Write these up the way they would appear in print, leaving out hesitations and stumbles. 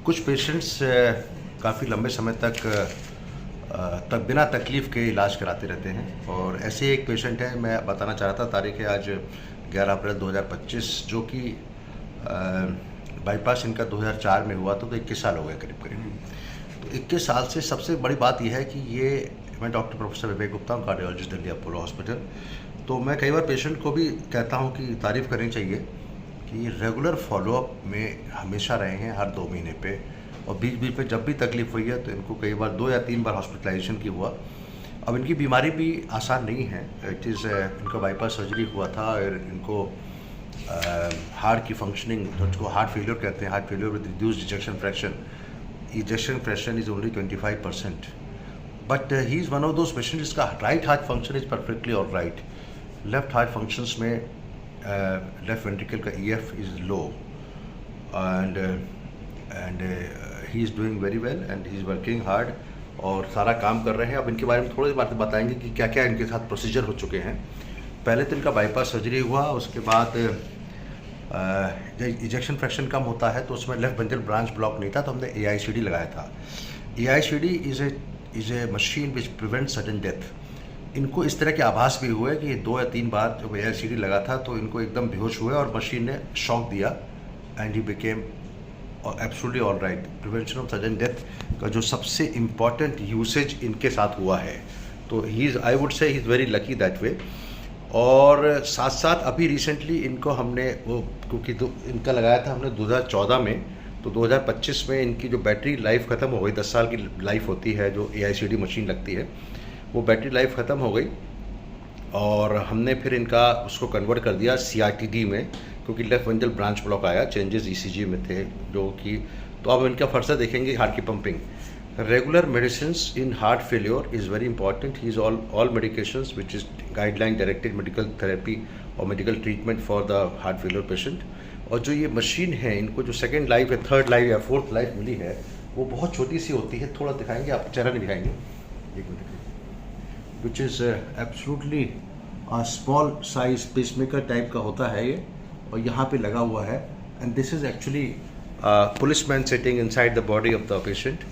कुछ पेशेंट्स काफ़ी लंबे समय तक बिना तकलीफ़ के इलाज कराते रहते हैं और ऐसे एक पेशेंट है, मैं बताना चाह रहा था। तारीख़ है आज 11 अप्रैल 2025, जो कि बाईपास इनका 2004 में हुआ था, तो 21 साल हो गए करीब करीब। तो 21 साल से सबसे बड़ी बात यह है कि मैं डॉक्टर प्रोफेसर विवेक गुप्ता हूँ, कार्डियोलॉजिस्ट, दिल्ली अपोलो हॉस्पिटल। तो मैं कई बार पेशेंट को भी कहता हूँ कि तारीफ़ करनी चाहिए कि रेगुलर फॉलोअप में हमेशा रहे हैं, हर 2 महीने पे, और बीच बीच में जब भी तकलीफ़ हुई है तो इनको कई बार 2 या 3 बार हॉस्पिटलाइजेशन की हुआ। अब इनकी बीमारी भी आसान नहीं है। इनका बाईपास सर्जरी हुआ था और इनको हार्ट की फंक्शनिंग, जिसको हार्ट फेलियर कहते हैं, heart failure with reduced ejection fraction is only 25%। But he is one of those patient जिसका right heart function is perfectly all right. Left heart functions में लेफ्ट वेंट्रिकल का EF is low and he is doing very well and he is working hard और सारा काम कर रहे हैं। अब इनके बारे में थोड़ी बातें बताएंगे कि क्या क्या इनके साथ प्रोसीजर हो चुके हैं। पहले तो इनका बाईपास सर्जरी हुआ, उसके बाद जब इजेक्शन फ्रैक्शन कम होता है तो उसमें लेफ्ट वेंट्रल ब्रांच ब्लॉक नहीं था, तो हमने AICD लगाया था। AICD is a machine which prevent sudden death. इनको इस तरह के आभास भी हुए कि 2 या 3 बार जब AICD लगा था तो इनको एकदम बेहोश हुए और मशीन ने शॉक दिया and he became absolutely all right. Prevention of sudden death का जो सबसे इम्पॉर्टेंट यूसेज इनके साथ हुआ है, तो I would say he is very lucky that way. और साथ साथ अभी रिसेंटली इनको हमने क्योंकि इनका लगाया था हमने 2014 में, तो 2025 में इनकी जो बैटरी लाइफ ख़त्म हो गई। 10 साल की लाइफ होती है जो AICD मशीन लगती है, वो बैटरी लाइफ ख़त्म हो गई और हमने फिर इनका उसको कन्वर्ट कर दिया CRTD में, क्योंकि लेफ्ट वेंट्रल ब्रांच ब्लॉक आया, चेंजेस ECG में थे जो कि। तो अब इनका फर्स्ट देखेंगे हार्ट की pumping. Regular medicines in heart failure is very important. He is all medications which is guideline directed medical therapy और medical treatment for the heart failure patient. और जो ये मशीन है, इनको जो सेकेंड लाइफ या थर्ड लाइफ या fourth life मिली है, वो बहुत छोटी सी होती है। थोड़ा दिखाएंगे, आप चेहरा नहीं दिखाएंगे, एक minute, which is absolutely small size pacemaker type का होता है ये, और यहाँ पे लगा हुआ है। And this is actually policeman sitting inside the body of the patient.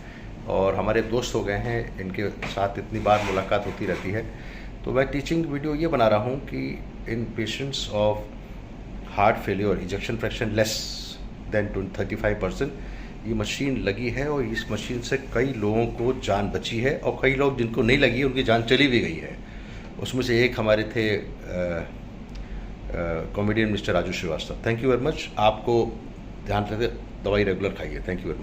और हमारे दोस्त हो गए हैं, इनके साथ इतनी बार मुलाकात होती रहती है। तो मैं टीचिंग वीडियो ये बना रहा हूँ कि in patients of heart failure ejection fraction less than 35% ये मशीन लगी है और इस मशीन से कई लोगों को जान बची है और कई लोग जिनको नहीं लगी उनकी जान चली भी गई है। उसमें से एक हमारे थे comedian mister Raju Srivastava. Thank you very much. आपको ध्यान रखें, दवाई रेगुलर खाइए। Thank you very much.